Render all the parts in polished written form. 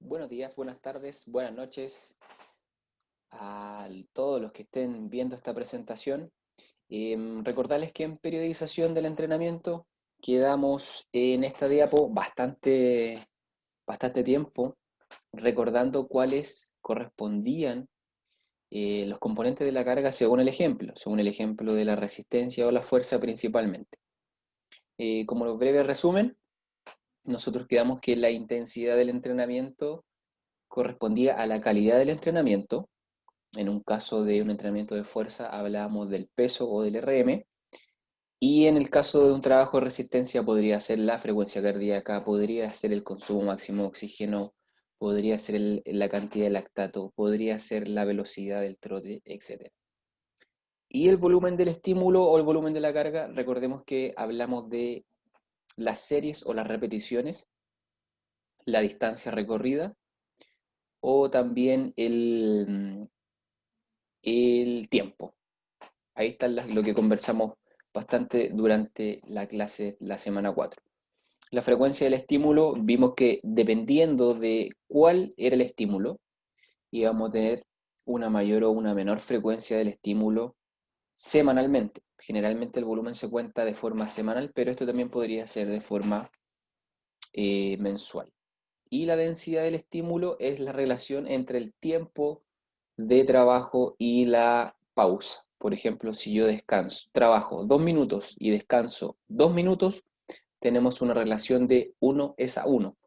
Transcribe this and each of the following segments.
Buenos días, buenas tardes, buenas noches a todos los que estén viendo esta presentación. Recordarles que en periodización del entrenamiento quedamos en esta diapo bastante tiempo recordando cuáles correspondían los componentes de la carga según el ejemplo de la resistencia o la fuerza principalmente. Como breve resumen, nosotros quedamos que la intensidad del entrenamiento correspondía a la calidad del entrenamiento. En un caso de un entrenamiento de fuerza hablábamos del peso o del RM, y en el caso de un trabajo de resistencia podría ser la frecuencia cardíaca, podría ser el consumo máximo de oxígeno, podría ser la cantidad de lactato, podría ser la velocidad del trote, etc. Y el volumen del estímulo o el volumen de la carga, recordemos que hablamos de las series o las repeticiones, la distancia recorrida o también el tiempo. Ahí está lo que conversamos bastante durante la clase la semana 4. La frecuencia del estímulo, vimos que dependiendo de cuál era el estímulo, íbamos a tener una mayor o una menor frecuencia del estímulo semanalmente. Generalmente el volumen se cuenta de forma semanal, pero esto también podría ser de forma mensual. Y la densidad del estímulo es la relación entre el tiempo de trabajo y la pausa. Por ejemplo, si yo trabajo 2 minutos y descanso 2 minutos, tenemos una relación de 1:1.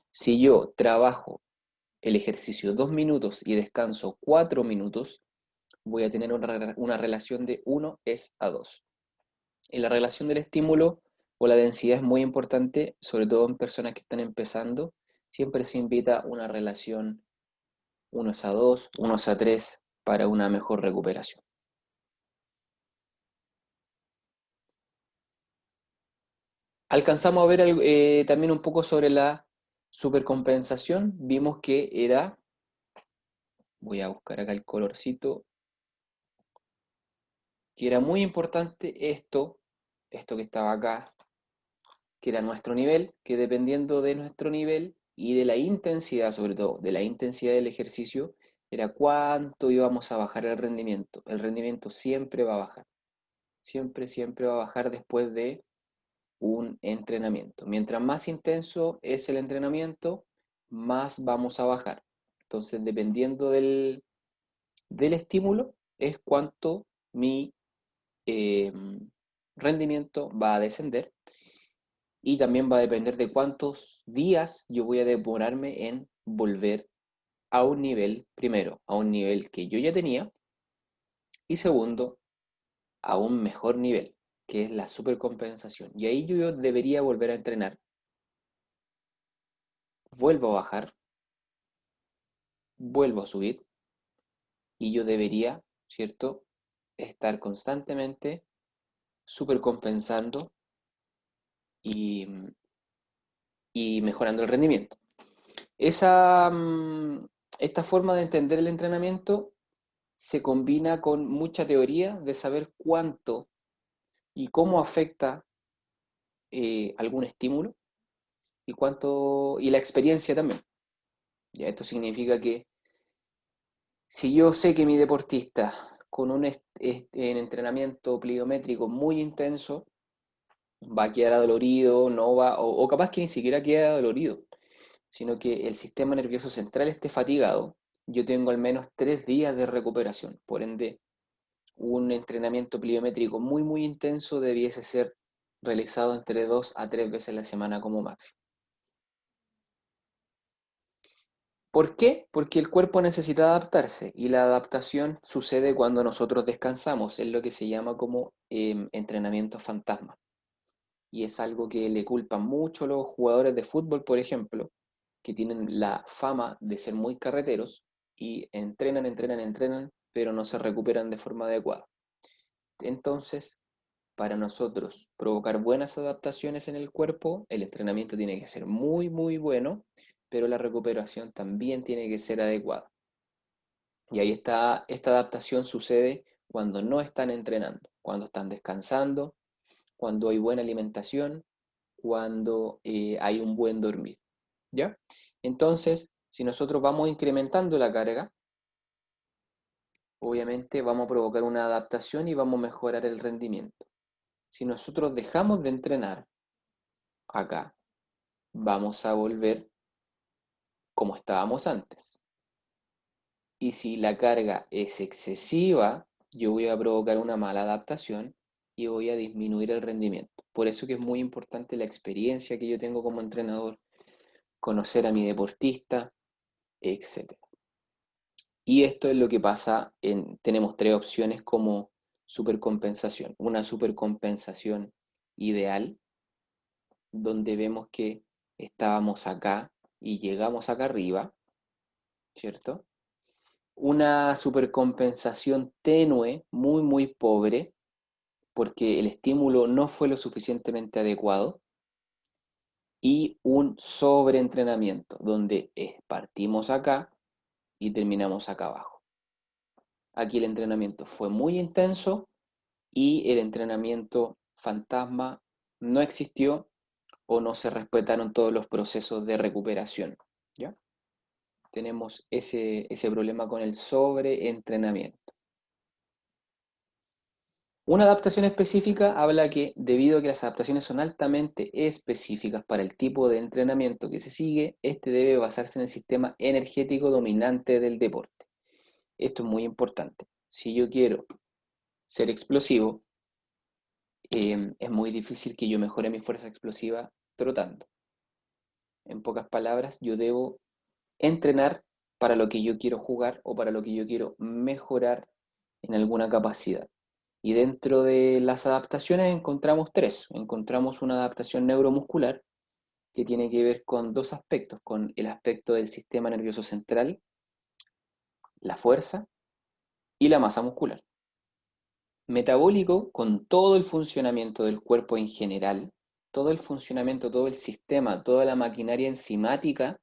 Si yo trabajo el ejercicio 2 minutos y descanso 4 minutos, voy a tener una relación de 1:2. Y la relación del estímulo o la densidad es muy importante, sobre todo en personas que están empezando. Siempre se invita una relación 1:2, 1:3 para una mejor recuperación. Alcanzamos a ver también un poco sobre la supercompensación. Vimos que era, voy a buscar acá el colorcito, que era muy importante esto que estaba acá, que era nuestro nivel, que dependiendo de nuestro nivel y de la intensidad, sobre todo, de la intensidad del ejercicio, era cuánto íbamos a bajar el rendimiento. El rendimiento siempre va a bajar, siempre va a bajar después de un entrenamiento. Mientras más intenso es el entrenamiento, más vamos a bajar. Entonces, dependiendo del estímulo, es cuánto mi eh, rendimiento va a descender, y también va a depender de cuántos días yo voy a demorarme en volver a un nivel, primero, a un nivel que yo ya tenía, y segundo, a un mejor nivel, que es la supercompensación. Y ahí yo debería volver a entrenar, vuelvo a bajar, vuelvo a subir, y yo debería, ¿cierto?, estar constantemente supercompensando y, y mejorando el rendimiento. Esa, esta forma de entender el entrenamiento se combina con mucha teoría de saber cuánto y cómo afecta algún estímulo y la experiencia también. Ya, esto significa que si yo sé que mi deportista con un en entrenamiento pliométrico muy intenso va a quedar adolorido, no va, o capaz que ni siquiera queda adolorido, sino que el sistema nervioso central esté fatigado, yo tengo al menos 3 días de recuperación. Por ende, un entrenamiento pliométrico muy intenso debiese ser realizado entre 2 a 3 veces a la semana como máximo. ¿Por qué? Porque el cuerpo necesita adaptarse, y la adaptación sucede cuando nosotros descansamos. Es lo que se llama como entrenamiento fantasma. Y es algo que le culpan mucho los jugadores de fútbol, por ejemplo, que tienen la fama de ser muy carreteros y entrenan, pero no se recuperan de forma adecuada. Entonces, para nosotros provocar buenas adaptaciones en el cuerpo, el entrenamiento tiene que ser muy bueno, pero la recuperación también tiene que ser adecuada. Y ahí está, esta adaptación sucede cuando no están entrenando, cuando están descansando, cuando hay buena alimentación, cuando hay un buen dormir. ¿Ya? Entonces, Si nosotros vamos incrementando la carga, obviamente vamos a provocar una adaptación y vamos a mejorar el rendimiento. Si nosotros dejamos de entrenar acá, vamos a volver como estábamos antes. Y si la carga es excesiva, yo voy a provocar una mala adaptación y voy a disminuir el rendimiento. Por eso que es muy importante la experiencia que yo tengo como entrenador, conocer a mi deportista, etc. Y esto es lo que pasa tenemos tres opciones como supercompensación. Una supercompensación ideal, donde vemos que estábamos acá y llegamos acá arriba, ¿cierto? Una supercompensación tenue, muy, muy pobre, porque el estímulo no fue lo suficientemente adecuado, y un sobreentrenamiento, donde partimos acá y terminamos acá abajo. Aquí el entrenamiento fue muy intenso y el entrenamiento fantasma no existió o no se respetaron todos los procesos de recuperación, ¿ya? Tenemos ese problema con el sobreentrenamiento. Una adaptación específica habla que, debido a que las adaptaciones son altamente específicas para el tipo de entrenamiento que se sigue, este debe basarse en el sistema energético dominante del deporte. Esto es muy importante. Si yo quiero ser explosivo, es muy difícil que yo mejore mi fuerza explosiva trotando. En pocas palabras, yo debo entrenar para lo que yo quiero jugar o para lo que yo quiero mejorar en alguna capacidad. Y dentro de las adaptaciones encontramos tres. Encontramos una adaptación neuromuscular que tiene que ver con dos aspectos, con el aspecto del sistema nervioso central, la fuerza y la masa muscular. Metabólico con todo el funcionamiento del cuerpo en general, todo el funcionamiento, todo el sistema, toda la maquinaria enzimática,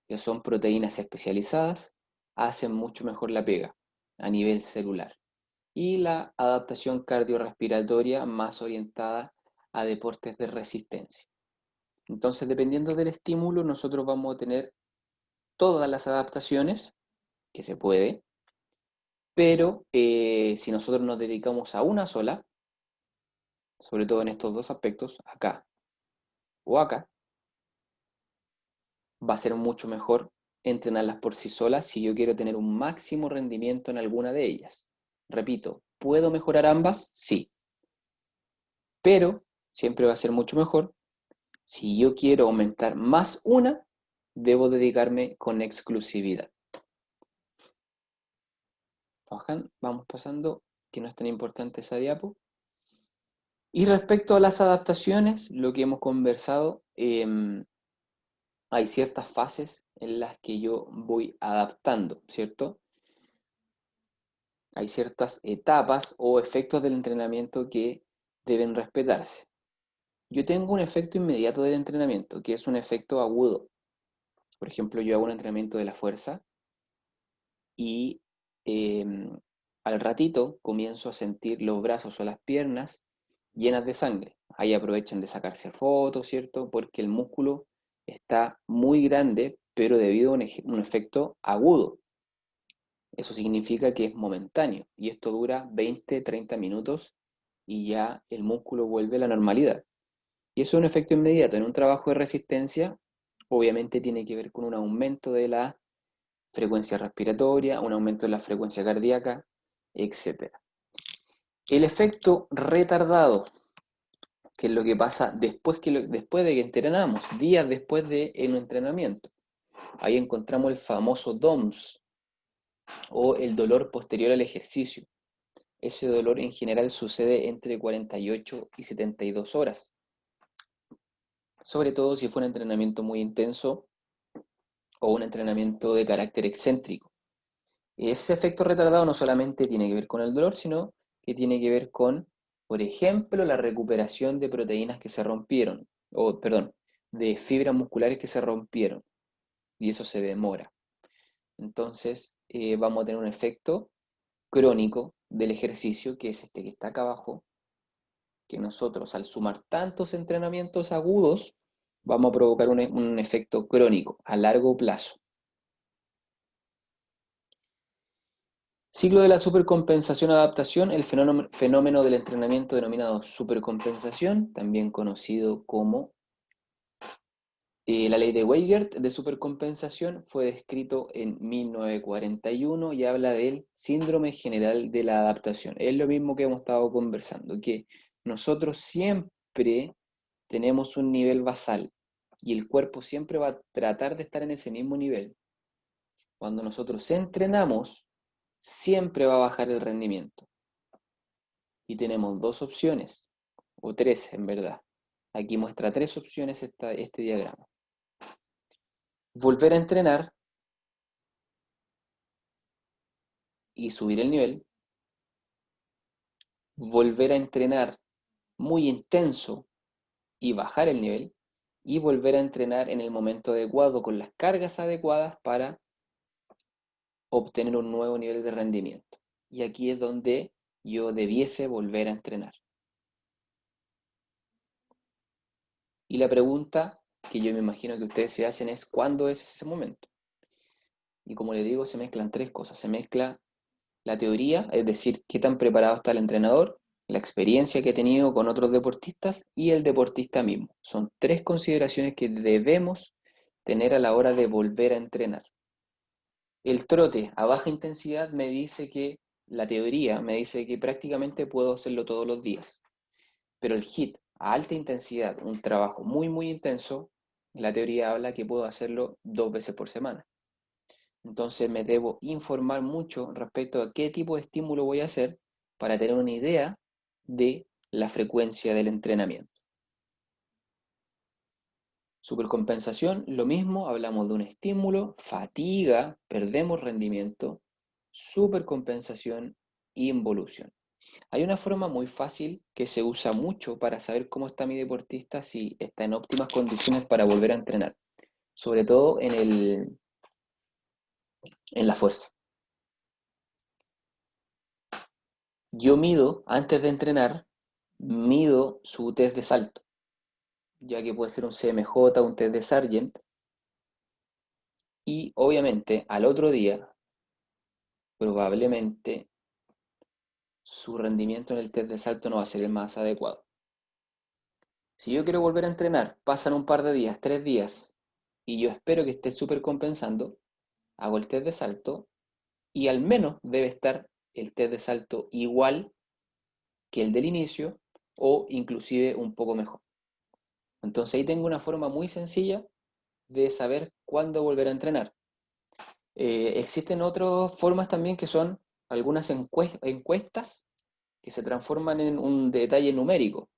que son proteínas especializadas, hacen mucho mejor la pega a nivel celular. Y la adaptación cardiorrespiratoria más orientada a deportes de resistencia. Entonces, dependiendo del estímulo, nosotros vamos a tener todas las adaptaciones que se puede, pero si nosotros nos dedicamos a una sola, sobre todo en estos dos aspectos, acá o acá, va a ser mucho mejor entrenarlas por sí solas si yo quiero tener un máximo rendimiento en alguna de ellas. Repito, ¿puedo mejorar ambas? Sí, pero siempre va a ser mucho mejor. Si yo quiero aumentar más una, debo dedicarme con exclusividad. Vamos pasando, que no es tan importante esa diapo. Y respecto a las adaptaciones, lo que hemos conversado, hay ciertas fases en las que yo voy adaptando, ¿cierto? Hay ciertas etapas o efectos del entrenamiento que deben respetarse. Yo tengo un efecto inmediato del entrenamiento, que es un efecto agudo. Por ejemplo, yo hago un entrenamiento de la fuerza y al ratito comienzo a sentir los brazos o las piernas llenas de sangre. Ahí aprovechan de sacarse fotos, ¿cierto? Porque el músculo está muy grande, pero debido a un efecto agudo. Eso significa que es momentáneo y esto dura 20, 30 minutos y ya el músculo vuelve a la normalidad. Y eso es un efecto inmediato. En un trabajo de resistencia, obviamente tiene que ver con un aumento de la frecuencia respiratoria, un aumento de la frecuencia cardíaca, etc. El efecto retardado, que es lo que pasa después de que entrenamos, días después del entrenamiento. Ahí encontramos el famoso DOMS, o el dolor posterior al ejercicio. Ese dolor en general sucede entre 48 y 72 horas, sobre todo si fue un entrenamiento muy intenso o un entrenamiento de carácter excéntrico. Ese efecto retardado no solamente tiene que ver con el dolor, sino que tiene que ver con, por ejemplo, la recuperación de proteínas que se rompieron, o perdón, de fibras musculares que se rompieron, y eso se demora. Entonces, vamos a tener un efecto crónico del ejercicio, que es este que está acá abajo, que nosotros al sumar tantos entrenamientos agudos, vamos a provocar un efecto crónico a largo plazo. Ciclo de la supercompensación-adaptación, el fenómeno del entrenamiento denominado supercompensación, también conocido como la ley de Weigert de supercompensación, fue descrito en 1941 y habla del síndrome general de la adaptación. Es lo mismo que hemos estado conversando, que nosotros siempre tenemos un nivel basal y el cuerpo siempre va a tratar de estar en ese mismo nivel. Cuando nosotros entrenamos, siempre va a bajar el rendimiento. Y tenemos dos opciones, o tres en verdad. Aquí muestra tres opciones este diagrama. Volver a entrenar y subir el nivel. Volver a entrenar muy intenso y bajar el nivel. Y volver a entrenar en el momento adecuado con las cargas adecuadas para obtener un nuevo nivel de rendimiento. Y aquí es donde yo debiese volver a entrenar. Y la pregunta que yo me imagino que ustedes se hacen es ¿cuándo es ese momento? Y como les digo, se mezclan tres cosas. Se mezcla la teoría, es decir, qué tan preparado está el entrenador, la experiencia que ha tenido con otros deportistas y el deportista mismo. Son tres consideraciones que debemos tener a la hora de volver a entrenar. El trote a baja intensidad me dice que, la teoría me dice que prácticamente puedo hacerlo todos los días. Pero el HIIT a alta intensidad, un trabajo muy, muy intenso, la teoría habla que puedo hacerlo 2 veces por semana. Entonces me debo informar mucho respecto a qué tipo de estímulo voy a hacer para tener una idea de la frecuencia del entrenamiento. Supercompensación, lo mismo, hablamos de un estímulo, fatiga, perdemos rendimiento, supercompensación, involución. Hay una forma muy fácil que se usa mucho para saber cómo está mi deportista si está en óptimas condiciones para volver a entrenar, sobre todo en la fuerza. Yo mido, antes de entrenar, mido su test de salto, ya que puede ser un CMJ, un test de Sargent, y obviamente al otro día, probablemente su rendimiento en el test de salto no va a ser el más adecuado. Si yo quiero volver a entrenar, pasan un par de días, 3 días, y yo espero que esté súper compensando, hago el test de salto y al menos debe estar el test de salto igual que el del inicio o inclusive un poco mejor. Entonces ahí tengo una forma muy sencilla de saber cuándo volver a entrenar. Existen otras formas también que son algunas encuestas que se transforman en un detalle numérico.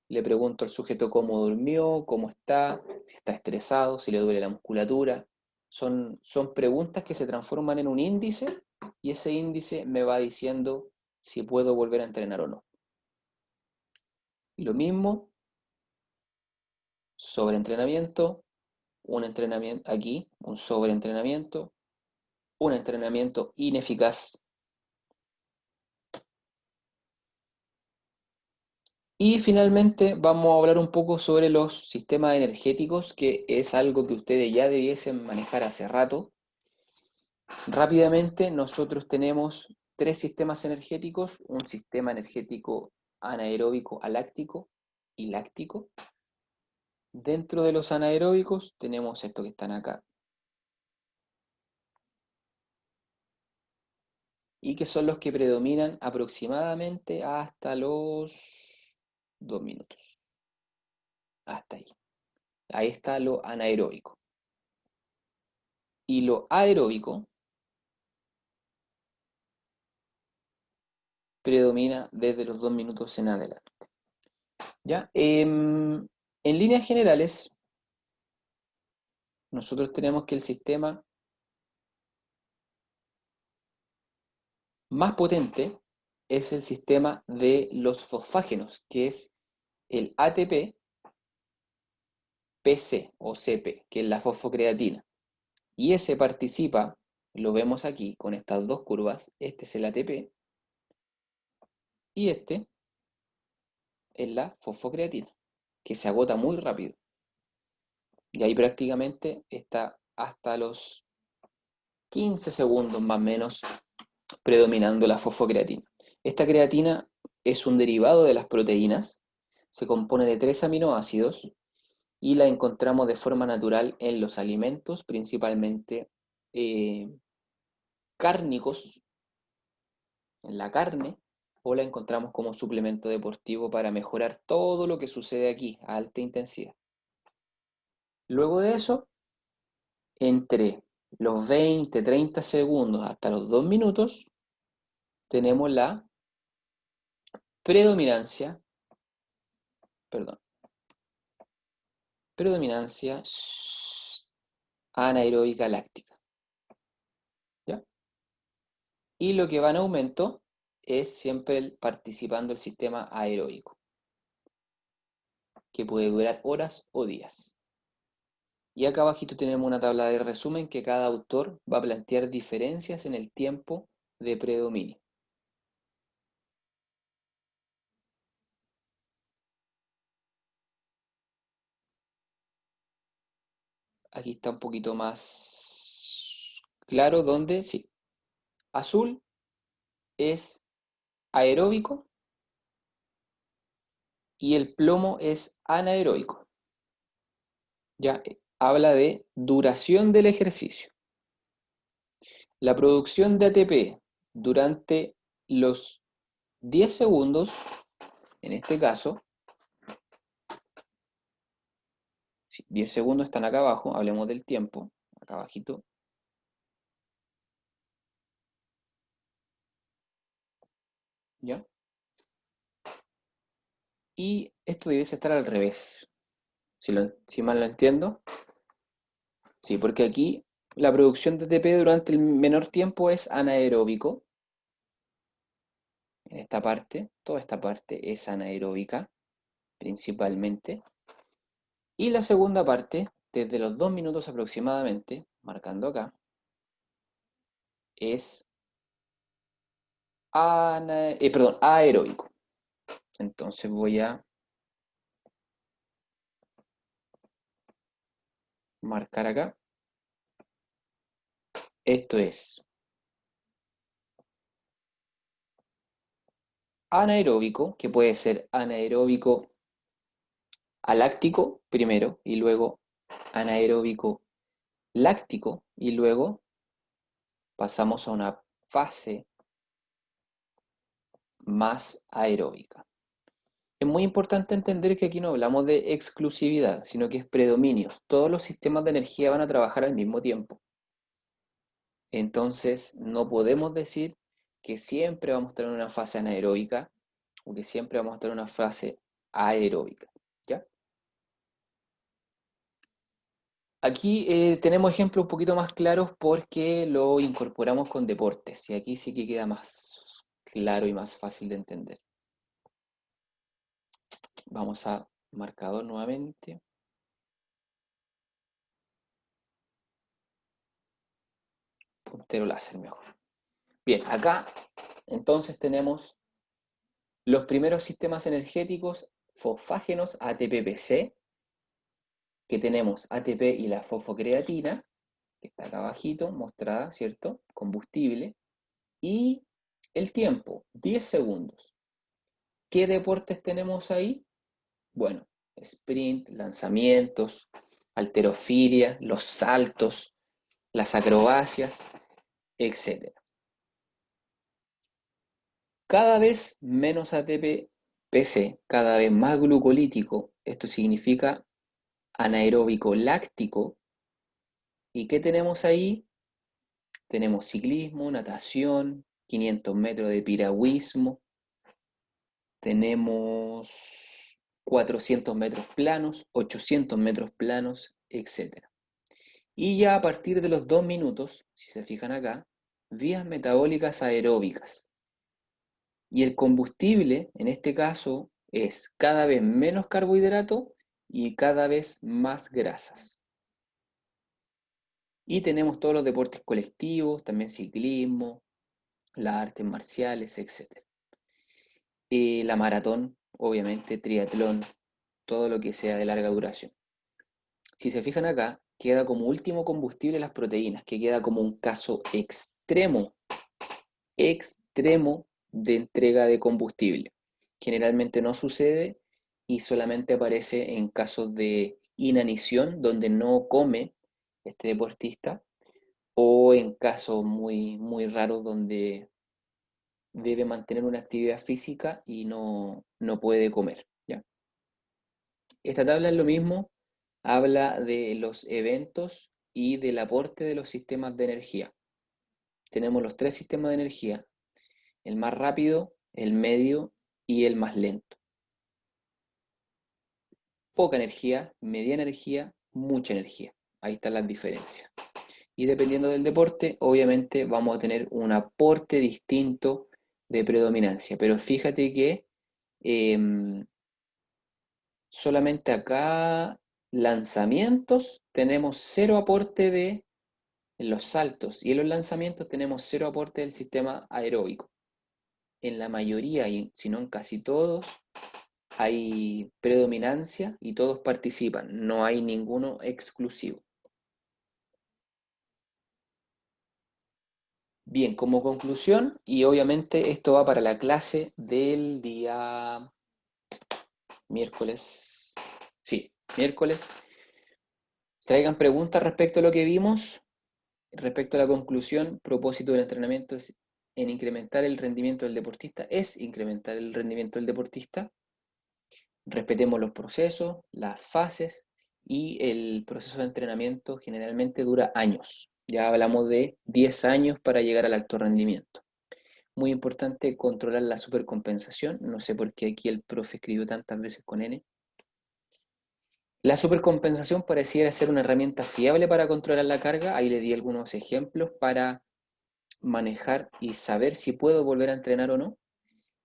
Le pregunto al sujeto cómo durmió, cómo está, si está estresado, si le duele la musculatura. Son preguntas que se transforman en un índice y ese índice me va diciendo si puedo volver a entrenar o no. Y lo mismo, sobreentrenamiento, un entrenamiento aquí, un sobreentrenamiento, un entrenamiento ineficaz. Y finalmente vamos a hablar un poco sobre los sistemas energéticos, que es algo que ustedes ya debiesen manejar hace rato. Rápidamente, nosotros tenemos tres sistemas energéticos, un sistema energético anaeróbico aláctico y láctico. Dentro de los anaeróbicos tenemos estos que están acá y que son los que predominan aproximadamente hasta los 2 minutos. Hasta ahí. Ahí está lo anaeróbico. Y lo aeróbico predomina desde los 2 minutos en adelante. ¿Ya? En líneas generales, nosotros tenemos que el sistema más potente es el sistema de los fosfágenos, que es el ATP, PC o CP, que es la fosfocreatina. Y ese participa, lo vemos aquí con estas dos curvas, este es el ATP y este es la fosfocreatina, que se agota muy rápido. Y ahí prácticamente está hasta los 15 segundos más o menos predominando la fosfocreatina. Esta creatina es un derivado de las proteínas, se compone de 3 aminoácidos y la encontramos de forma natural en los alimentos, principalmente cárnicos, en la carne, o la encontramos como suplemento deportivo para mejorar todo lo que sucede aquí a alta intensidad. Luego de eso, entre los 20, 30 segundos hasta los 2 minutos, tenemos la predominancia, perdón, predominancia anaeróbica láctica, ¿ya? Y lo que va en aumento es siempre participando el sistema aeróbico, que puede durar horas o días. Y acá abajito tenemos una tabla de resumen que cada autor va a plantear diferencias en el tiempo de predominio. Aquí está un poquito más claro donde, sí, azul es aeróbico y el plomo es anaeróbico. Ya habla de duración del ejercicio. La producción de ATP durante los 10 segundos, en este caso, sí, 10 segundos están acá abajo, hablemos del tiempo, acá abajito. ¿Ya? Y esto debiese estar al revés, si mal lo entiendo. Sí, porque aquí la producción de ATP durante el menor tiempo es anaeróbico. En esta parte, toda esta parte es anaeróbica, principalmente. Y la segunda parte, desde los 2 minutos aproximadamente, marcando acá, es aeróbico. Entonces voy a marcar acá. Esto es anaeróbico, que puede ser anaeróbico aláctico primero y luego anaeróbico láctico y luego pasamos a una fase más aeróbica. Es muy importante entender que aquí no hablamos de exclusividad, sino que es predominio. Todos los sistemas de energía van a trabajar al mismo tiempo. Entonces, no podemos decir que siempre vamos a estar en una fase anaeróbica o que siempre vamos a estar en una fase aeróbica. ¿Ya? Aquí tenemos ejemplos un poquito más claros porque lo incorporamos con deportes y aquí sí que queda más claro y más fácil de entender. Vamos a marcador nuevamente. Puntero láser mejor. Bien, acá entonces tenemos los primeros sistemas energéticos fosfágenos ATP-PC, que tenemos ATP y la fosfocreatina, que está acá abajito, mostrada, ¿cierto? Combustible. Y el tiempo, 10 segundos. ¿Qué deportes tenemos ahí? Bueno, sprint, lanzamientos, halterofilia, los saltos, las acrobacias, etc. Cada vez menos ATP-PC, cada vez más glucolítico, esto significa anaeróbico láctico. ¿Y qué tenemos ahí? Tenemos ciclismo, natación, 500 metros de piragüismo, tenemos 400 metros planos, 800 metros planos, etc. Y ya a partir de los 2 minutos, si se fijan acá, vías metabólicas aeróbicas. Y el combustible, en este caso, es cada vez menos carbohidrato y cada vez más grasas. Y tenemos todos los deportes colectivos, también ciclismo, las artes marciales, etc. La maratón, obviamente, triatlón, todo lo que sea de larga duración. Si se fijan acá, queda como último combustible las proteínas, que queda como un caso extremo extremo de entrega de combustible. Generalmente no sucede y solamente aparece en casos de inanición, donde no come este deportista, o en casos muy, muy raros donde debe mantener una actividad física y no puede comer, ¿ya? Esta tabla es lo mismo, habla de los eventos y del aporte de los sistemas de energía. Tenemos los tres sistemas de energía: el más rápido, el medio y el más lento. Poca energía, mediana energía, mucha energía. Ahí están las diferencias. Y dependiendo del deporte, obviamente vamos a tener un aporte distinto de predominancia. Pero fíjate que solamente acá lanzamientos tenemos cero aporte de los saltos, y en los lanzamientos tenemos cero aporte del sistema aeróbico. En la mayoría, y si no en casi todos, hay predominancia y todos participan, no hay ninguno exclusivo. Bien, como conclusión, y obviamente esto va para la clase del día miércoles, sí, miércoles, traigan preguntas respecto a lo que vimos. Respecto a la conclusión, propósito del entrenamiento es en incrementar el rendimiento del deportista, es incrementar el rendimiento del deportista. Respetemos los procesos, las fases, y el proceso de entrenamiento generalmente dura años. Ya hablamos de 10 años para llegar al alto rendimiento. Muy importante controlar la supercompensación. No sé por qué aquí el profe escribió tantas veces con N. La supercompensación pareciera ser una herramienta fiable para controlar la carga. Ahí le di algunos ejemplos para manejar y saber si puedo volver a entrenar o no.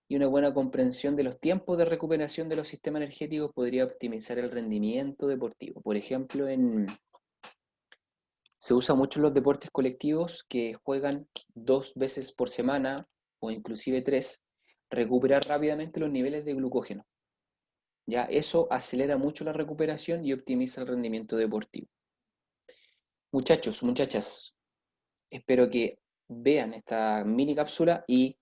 Y una buena comprensión de los tiempos de recuperación de los sistemas energéticos podría optimizar el rendimiento deportivo. Por ejemplo, se usa mucho en los deportes colectivos que juegan 2 veces por semana o inclusive 3, recuperar rápidamente los niveles de glucógeno. Ya eso acelera mucho la recuperación y optimiza el rendimiento deportivo. Muchachos, muchachas, espero que vean esta mini cápsula y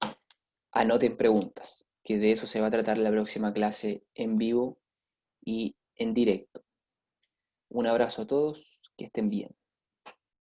anoten preguntas, que de eso se va a tratar la próxima clase en vivo y en directo. Un abrazo a todos, que estén bien.